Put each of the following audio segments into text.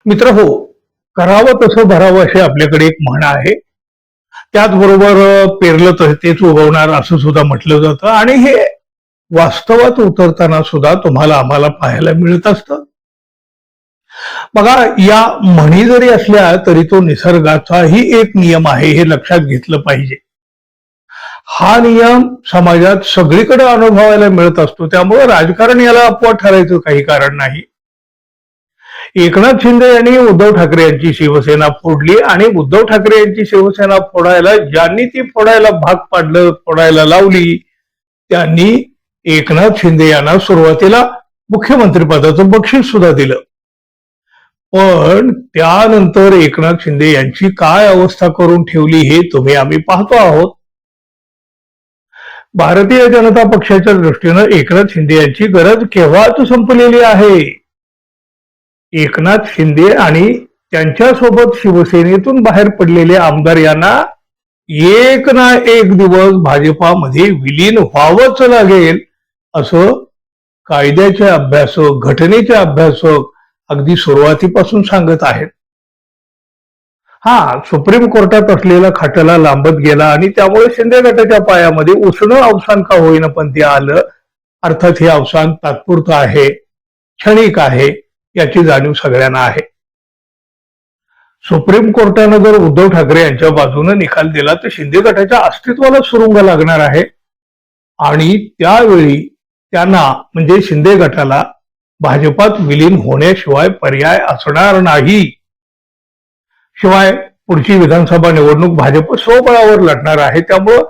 मित्र हो, करावं तसं भरावं अशी आपल्याकडे एक म्हण आहे. त्याचबरोबर पेरलं तर तेच उगवणार असं सुद्धा म्हटलं जातं आणि हे वास्तवात उतरताना सुद्धा तुम्हाला आम्हाला पाहायला मिळत असतं. बघा, या म्हणी जरी असल्या तरी तो निसर्गाचाही एक नियम आहे हे लक्षात घेतलं पाहिजे. हा नियम समाजात सगळीकडे अनुभवायला मिळत असतो, त्यामुळे राजकारण याला अपवाद ठरायचं काही कारण नाही. एकनाथ शिंदे यांनी उद्धव ठाकरे यांची शिवसेना फोडली आणि उद्धव ठाकरे यांची शिवसेना फोडायला ज्यांनी ती फोडायला भाग पाडलं, फोडायला लावली, त्यांनी एकनाथ शिंदे यांना सुरुवातीला मुख्यमंत्री पदाचं बक्षीस सुद्धा दिलं. पण त्यानंतर एकनाथ शिंदे यांची काय अवस्था करून ठेवली हे तुम्ही आम्ही पाहतो आहोत. भारतीय जनता पक्षाच्या दृष्टीनं एकनाथ शिंदे यांची गरज केव्हाच संपलेली आहे. एकनाथ शिंदे आणि त्यांच्यासोबत शिवसेनेतून बाहेर पडलेले आमदार यांना एक ना एक दिवस भाजपामध्ये विलीन व्हावंच लागेल असं कायद्याचे अभ्यासक, घटनेचे अभ्यासक अगदी सुरुवातीपासून सांगत आहेत. सुप्रीम कोर्टात असलेला खटला लांबत गेला आणि त्यामुळे शिंदे गटाच्या पायामध्ये उसणं अवसान का होईना पण ते आलं. अर्थात हे अवसान तात्पुरतं आहे, क्षणिक आहे, याची जाणीव सगळ्यांना आहे. सुप्रीम कोर्टानं जर उद्धव ठाकरे यांच्या बाजूने निकाल दिला तर शिंदे गटाच्या अस्तित्वाला सुरुंग लागणार आहे आणि त्यावेळी त्यांना म्हणजे शिंदे गटाला भाजपात विलीन होण्याशिवाय पर्याय असणार नाही. शिवाय पुढची विधानसभा निवडणूक भाजप स्वबळावर लढणार आहे, त्यामुळं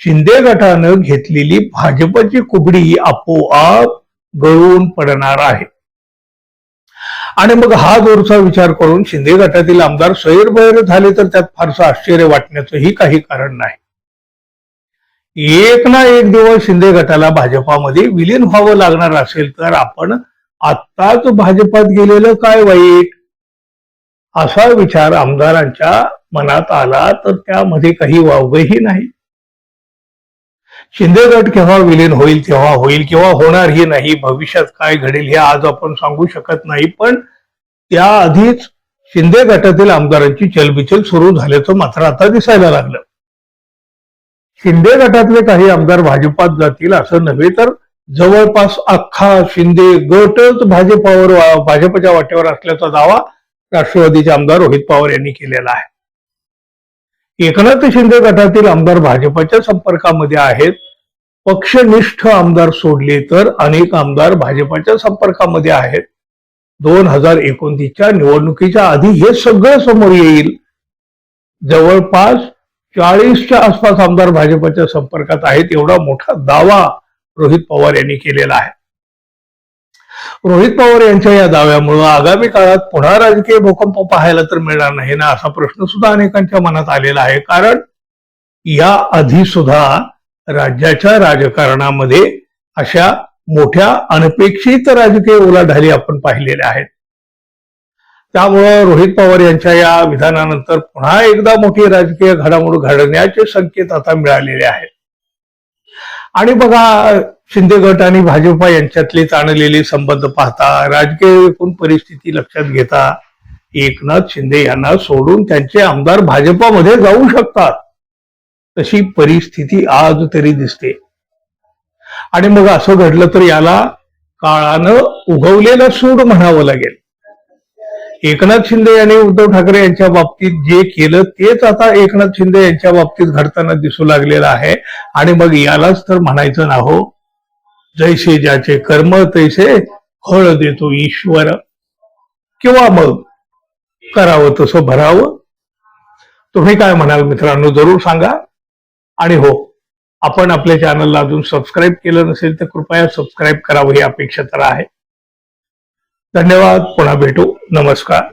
शिंदे गटानं घेतलेली भाजपची कुबडी आपोआप गळून पडणार आहे. आणि मग हा जोरचा विचार करून शिंदे गटातील आमदार सैरभैर झाले तर त्यात फारसं आश्चर्य वाटण्याचंही काही कारण नाही. एक ना एक दिवस शिंदे गटाला भाजपामध्ये विलीन व्हावं लागणार असेल तर आपण आत्ताच भाजपात गेलेलं काय वाईट, असा विचार आमदारांच्या मनात आला तर त्यामध्ये काही वावगंही नाही. शिंदे गट केव्हा विलीन होईल तेव्हा होईल, किंवा होणारही नाही, भविष्यात काय घडेल हे आज आपण सांगू शकत नाही. पण त्याआधीच शिंदे गटातील आमदारांची चलबिचल सुरू झाल्याचं मात्र आता दिसायला लागलं. शिंदे गटातले काही आमदार भाजपात जातील असं नव्हे तर जवळपास अख्खा शिंदे गटच भाजपच्या वाटेवर असल्याचा दावा राष्ट्रवादीचे आमदार रोहित पवार यांनी केलेला आहे. एकनाथ शिंदे गटातील आमदार भाजपच्या संपर्कामध्ये आहेत. पक्षनिष्ठ आमदार सोडले तर अनेक आमदार भाजपच्या संपर्कामध्ये आहेत. 2029च्या निवडणुकीच्या आधी हे सगळं समोर येईल. जवळपास 40च्या आसपास आमदार भाजपच्या संपर्कात आहेत, एवढा मोठा दावा रोहित पवार यांनी केलेला आहे. रोहित पवार यांच्या या दाव्यामुळे आगामी काळात पुन्हा राजकीय भूकंप पाहायला तर मिळणार नाही ना, असा प्रश्न सुद्धा अनेकांच्या मनात आलेला आहे. कारण या आधी सुद्धा राज्याच्या राजकारणामध्ये अशा मोठ्या अनपेक्षित राजकीय उलाढाली आपण पाहिलेल्या आहेत. त्यामुळं रोहित पवार यांच्या या विधानानंतर पुन्हा एकदा मोठी राजकीय घडामोड घडण्याचे संकेत आता मिळालेले आहेत. आणि बघा, शिंदे गट आणि भाजपा यांच्यातले ताणलेले संबंध पाहता, राजकीय एकूण परिस्थिती लक्षात घेता, एकनाथ शिंदे यांना सोडून त्यांचे आमदार भाजपामध्ये जाऊ शकतात तशी परिस्थिती आज तरी दिसते. आणि मग असं घडलं तर याला काळानं उगवलेलं सूड म्हणावं लागेल. एकनाथ शिंदे यांनी उद्धव ठाकरे यांच्या बाबतीत जे केलं तेच आता एकनाथ शिंदे यांच्या बाबतीत घडताना दिसू लागलेलं आहे. आणि मग यालाच तर म्हणायचं ना हो, जैसे ज्याचे कर्म तैसे फळ देतो ईश्वर, किंवा मग करावं तसं भरावं. तुम्ही काय म्हणाल मित्रांनो, जरूर सांगा. आणि हो, आपण आपल्या चॅनलला अजून सबस्क्राईब केलं नसेल तर कृपया सबस्क्राईब करावं ही अपेक्षा तर आहे. धन्यवाद. पुन्हा भेटू. नमस्कार.